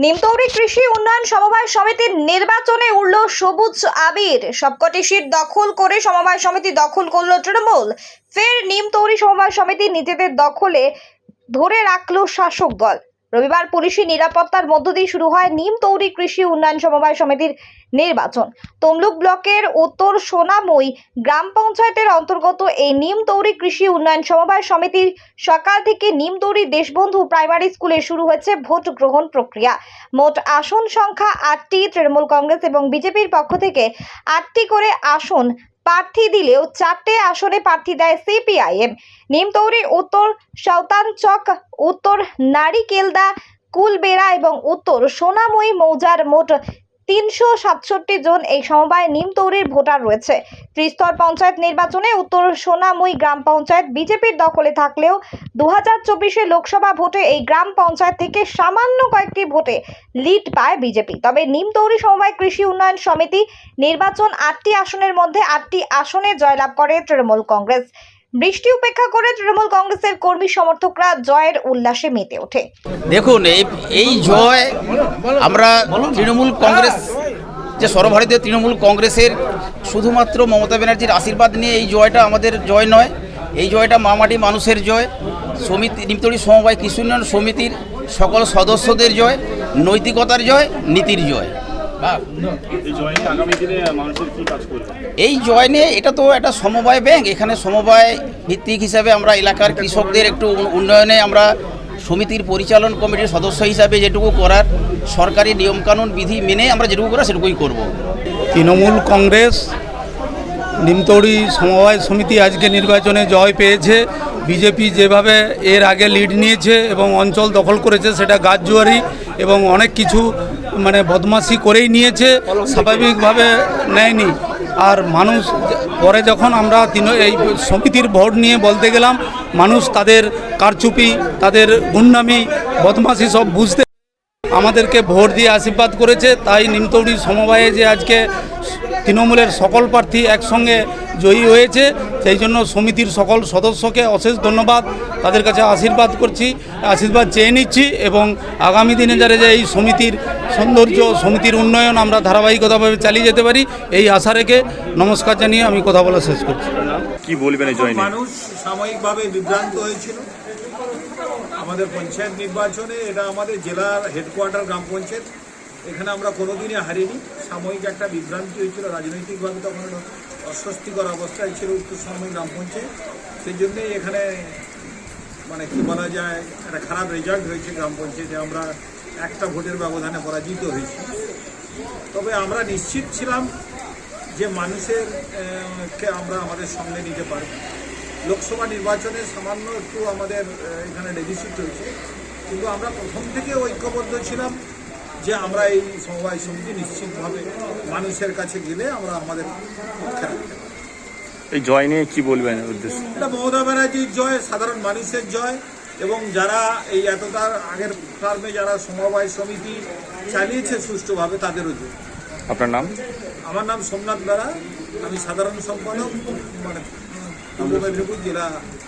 নিমতৌরি কৃষি উন্নয়ন সমবায় সমিতির নির্বাচনে উড়ল সবুজ আবির। সবকটি সিট দখল করে সমবায় সমিতি দখল করলো তৃণমূল। ফের নিমতৌরি সমবায় সমিতি নিজেদের দখলে ধরে রাখলো শাসক দল। রবিবার পুলিশি নিরাপত্তার মধ্য দিয়ে শুরু হয় নিমতৌরি কৃষি উন্নয়ন সমবায় সমিতির নির্বাচন। তমলুক ব্লকের উত্তর সোনামুই গ্রাম পঞ্চায়েতের অন্তর্গত এই নিমতৌরি কৃষি উন্নয়ন সমবায় সমিতির সকাল থেকে নিমতৌরি দেশবন্ধু প্রাইমারি স্কুলে শুরু হয়েছে ভোট গ্রহণ প্রক্রিয়া। মোট আসন সংখ্যা 8টি। তৃণমূল কংগ্রেস এবং বিজেপির পক্ষ থেকে 8টি করে আসন প্রার্থী দিলেও 4টে আসনে প্রার্থী দেয় সিপিআইএম। নিমতৌরি উত্তর সাঁওতানচক, উত্তর নারিকেলদা, কুলবেড়া এবং উত্তর সোনামুই মৌজার মোট 367 জন এই সমবায় নিমতৌরির ভোটার রয়েছে। ত্রিস্তর পঞ্চায়েত নির্বাচনে উত্তর সোনামুই গ্রাম পঞ্চায়েত বিজেপির দখলে থাকলেও 2024 লোকসভা ভোটে এই গ্রাম পঞ্চায়েত থেকে সামান্য কয়েকটি ভোটে লিড পায় বিজেপি। তবে নিমতৌরি সমবায় কৃষি উন্নয়ন সমিতি নির্বাচন 8টি আসনের মধ্যে 8টি আসনে জয়লাভ করে তৃণমূল কংগ্রেস। বৃষ্টি উপেক্ষা করে তৃণমূল কংগ্রেসের কর্মী সমর্থকরা জয়ের উল্লাসে মেতে ওঠে। দেখুন, এই জয় আমরা তৃণমূল কংগ্রেস, যে সর্বভারতীয় তৃণমূল কংগ্রেসের শুধুমাত্র মমতা ব্যানার্জির আশীর্বাদ নিয়ে এই জয়টা আমাদের জয় নয়, এই জয়টা মামাটি মানুষের জয়, সমিতি নিমতৌরি সমবায় কৃষি উন্নয়ন সমিতির সকল সদস্যদের জয়, নৈতিকতার জয়, নীতির জয়। এই জয় নিয়ে এটা তো একটা সমবায় ব্যাংক, এখানে সমবায় ভিত্তিক হিসাবে আমরা এলাকার কৃষকদের একটু উন্নয়নে আমরা সমিতির পরিচালন কমিটির সদস্য হিসাবে যেটুকু করার সরকারি নিয়মকানুন বিধি মেনে আমরা যেটুকু করা সেটুকুই করব। তৃণমূল কংগ্রেস নিমতৌরি সমবায় সমিতি আজকে নির্বাচনে জয় পেয়েছে। বিজেপি যেভাবে এর আগে লিড নিয়েছে এবং অঞ্চল দখল করেছে সেটা গাছজুয়ারি এবং অনেক কিছু বদমাশি করেই নিয়েছে, স্বাভাবিকভাবে নেয়নি। আর মানুষ পরে যখন আমরা এই সমিতির ভোট নিয়ে বলতে গেলাম, মানুষ তাদের কারচুপি, তাদের গুন্ডামি, বদমাশি সব বুঝতে আমাদেরকে ভোট দিয়ে আশীর্বাদ করেছে। তাই নিমতৌরি সমবায়ে যে আজকে তৃণমূলের সকল প্রার্থী একসঙ্গে জয়ী হয়েছে, সেই জন্য সমিতির সকল সদস্যকে অশেষ ধন্যবাদ, তাদের কাছে আশীর্বাদ চেয়ে নিচ্ছি এবং আগামী দিনে যারা যে এই সমিতির সৌন্দর্য, সমিতির উন্নয়ন আমরা ধারাবাহিকতাভাবে চালিয়ে যেতে পারি এই আশা রেখে নমস্কার জানিয়ে আমি কথা বলা শেষ করছি। কি বলবেন এই জয় নিয়ে? মানুষ সাময়িকভাবে বিভ্রান্ত হয়েছিল আমাদের পঞ্চায়েত নির্বাচনে। এটা আমাদের জেলার হেডকোয়ার্টার গ্রাম পঞ্চায়েত, এখানে আমরা কোনোদিনই হারিনি। সাময়িক একটা বিভ্রান্তি হয়েছিল, রাজনৈতিকভাবে তখন অস্বস্তিকর অবস্থায় ছিল উত্তর সাময়িক গ্রাম পঞ্চায়েত, সেই জন্যেই এখানে কি বলা যায় একটা খারাপ রেজাল্ট হয়েছে। গ্রাম পঞ্চায়েতে আমরা একটা ভোটের ব্যবধানে পরাজিত হয়েছি। তবে আমরা নিশ্চিত ছিলাম যে মানুষের কে আমরা আমাদের সঙ্গে নিতে পারব। লোকসভা নির্বাচনে সামান্য একটু আমাদের এখানে ডেফিসিট হয়েছে, কিন্তু আমরা প্রথম থেকে ঐক্যবদ্ধ ছিলাম যে আমরা এই সমবায় সমিতি নিশ্চিতভাবে মানুষের কাছে গেলে আমরা আমাদের পক্ষে রাখতে পারি। এই জয় নিয়ে কি বলবেন উদ্দেশ্য? এটা মমতা ব্যানার্জির জয়, সাধারণ মানুষের জয়, এবং যারা এই এতটার আগের টার্মে যারা সমবায় সমিতি চালিয়েছে সুষ্ঠুভাবে তাদেরও জয়। আপনার নাম? আমার নাম সোমনাথ বেড়া, আমি সাধারণ সম্পাদক পূর্ব মেদিনীপুর জেলা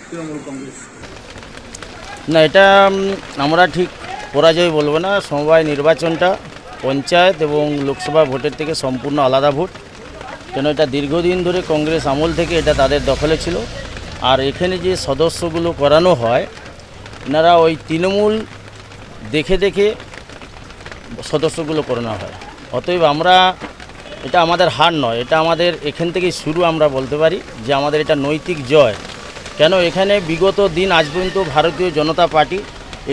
তৃণমূল কংগ্রেস। না, এটা আমরা ঠিক পরাজয় বলবো না। সমবায় নির্বাচনটা পঞ্চায়েত এবং লোকসভা ভোটের থেকে সম্পূর্ণ আলাদা ভোট, কেন এটা দীর্ঘদিন ধরে কংগ্রেস আমল থেকে এটা তাদের দখলে ছিল। আর এখানে যে সদস্যগুলো করানো হয়, এনারা ওই তৃণমূল দেখে দেখে সদস্যগুলো করানো হয়। অতএব আমরা, এটা আমাদের হার নয়, এটা আমাদের এখান থেকেই শুরু। আমরা বলতে পারি যে আমাদের এটা নৈতিক জয়। কেন এখানে বিগত দিন আজ পর্যন্ত ভারতীয় জনতা পার্টি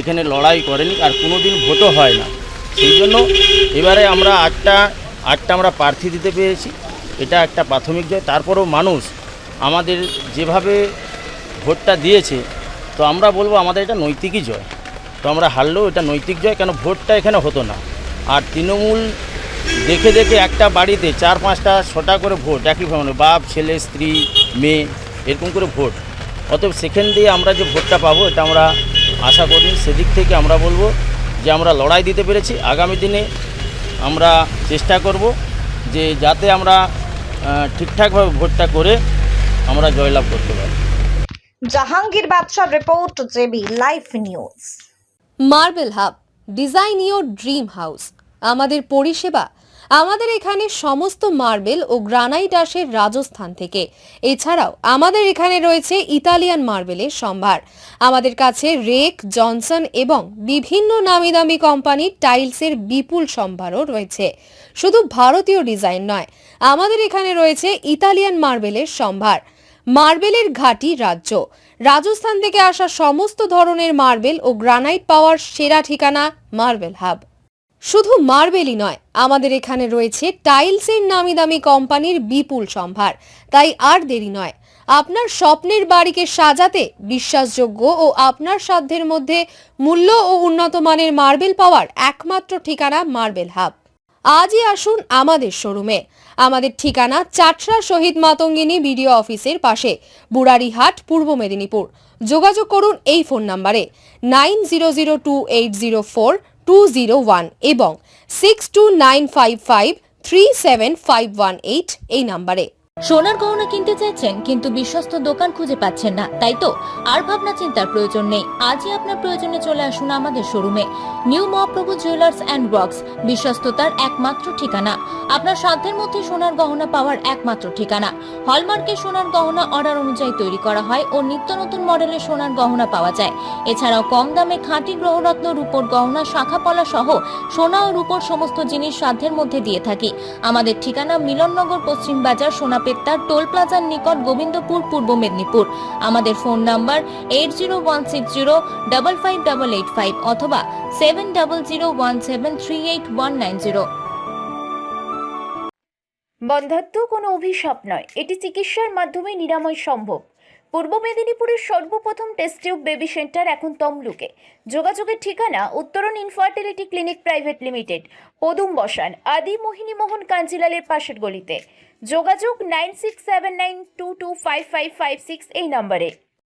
এখানে লড়াই করেনি, আর কোনো দিন ভোটও হয় না। সেই জন্য এবারে আমরা আটটা আমরা প্রার্থী দিতে পেরেছি, এটা একটা প্রাথমিক জয়। তারপরেও মানুষ আমাদের যেভাবে ভোটটা দিয়েছে, তো আমরা বলবো আমাদের এটা নৈতিকই জয়। তো আমরা হারলেও এটা নৈতিক জয়, কেন ভোটটা এখানে হতো না। আর তৃণমূল দেখে দেখে একটা বাড়িতে 4, 5টা 6টা করে ভোট, একই বাপ, ছেলে, স্ত্রী, মেয়ে, এরকম করে ভোট। অতএব সেখান দিয়ে আমরা যে ভোটটা পাবো এটা আমরা আশা করি। সেদিক থেকে আমরা বলবো যে আমরা লড়াই দিতে পেরেছি। আগামী দিনে আমরা চেষ্টা করব যে যাতে আমরা ঠিকঠাকভাবে ভোটটা করে আমরা জয়লাভ করতে পারি। জাহাঙ্গীর বাদশার report, JB live news. Marble hub, design your dream house. আমাদের পরিষেবা, আমাদের এখানে সমস্ত মার্বেল ও গ্রানাইট আসে রাজস্থান থেকে। এছাড়াও আমাদের এখানে রয়েছে ইতালিয়ান মার্বেলের সম্ভার। আমাদের কাছে রেক, জনসন এবং বিভিন্ন নামি দামি কোম্পানির টাইলসের বিপুল সম্ভারও রয়েছে। শুধু ভারতীয় ডিজাইন নয়, আমাদের এখানে রয়েছে ইতালিয়ান মার্বেলের সম্ভার। মার্বেলের ঘাঁটি রাজ্য, রাজস্থান থেকে আসা সমস্ত ধরনের মার্বেল ও গ্রানাইট পাওয়ার সেরা ঠিকানা মার্বেল হাব। শুধু মার্বেলই নয়, আমাদের এখানে রয়েছে টাইলসের নামি দামি কোম্পানির বিপুল সম্ভার। তাই আর দেরি নয়, আপনার স্বপ্নের বাড়িকে সাজাতে বিশ্বাসযোগ্য ও আপনার সাধ্যের মধ্যে মূল্য ও উন্নত মানের মার্বেল পাওয়ার একমাত্র ঠিকানা মার্বেল হাব। আজই আসুন আমাদের শোরুমে। আমাদের ঠিকানা চাটরা শহীদ মাতঙ্গিনী বিডিও অফিসের পাশে, বুড়ারিহাট, পূর্ব মেদিনীপুর। যোগাযোগ করুন এই ফোন নম্বরে 9002804201 এবং 6295537518 এই নম্বরে। সোনার গহনা কিনতে চাইছেন কিন্তু বিশ্বস্ত দোকান খুঁজে পাচ্ছেন না, তাই তো আর ভাবনা চিন্তার প্রয়োজন নেই। আজই আপনার প্রয়োজনে চলে আসুন আমাদের শোরুমে। New Mahaprabhu jewellers and works, বিশ্বস্ততার একমাত্র ঠিকানা। আপনার সাধ্যের মধ্যে সোনার গহনা পাওয়ার একমাত্র ঠিকানা। হলমার্কের সোনার গহনা অর্ডার অনুযায়ী তৈরি করা হয় ও নিত্য নতুন মডেলের সোনার গহনা পাওয়া যায়। এছাড়াও কম দামে খাঁটি গ্রহরত্ন, রূপোর গহনা, শাখাপলা সহ সোনা ও রূপোর সমস্ত জিনিস সাধ্যের মধ্যে দিয়ে থাকি। আমাদের ঠিকানা মিলননগর, পশ্চিম বাজার, সোনাপেত্তার টোল প্লাজার নিকট, গোবিন্দপুর, পূর্ব মেদিনীপুর। আমাদের ফোন নাম্বার 8016055885 অথবা 7001738190। বন্ধ্যাত্ব কোনো অভিশাপ নয়, এটি চিকিৎসার মাধ্যমে নিরাময় সম্ভব। পূর্ব মেদিনীপুরের সর্বপ্রথম টেস্ট টিউব বেবি সেন্টার এখন তমলুকে। যোগাযোগের ঠিকানা উত্তরণ ইনফার্টিলিটি ক্লিনিক প্রাইভেট লিমিটেড, পদুম বসান, আদি মোহিনী মোহন কাঞ্জিলালের পাশের গলিতে। যোগাযোগ 9679225556 এই নম্বরে।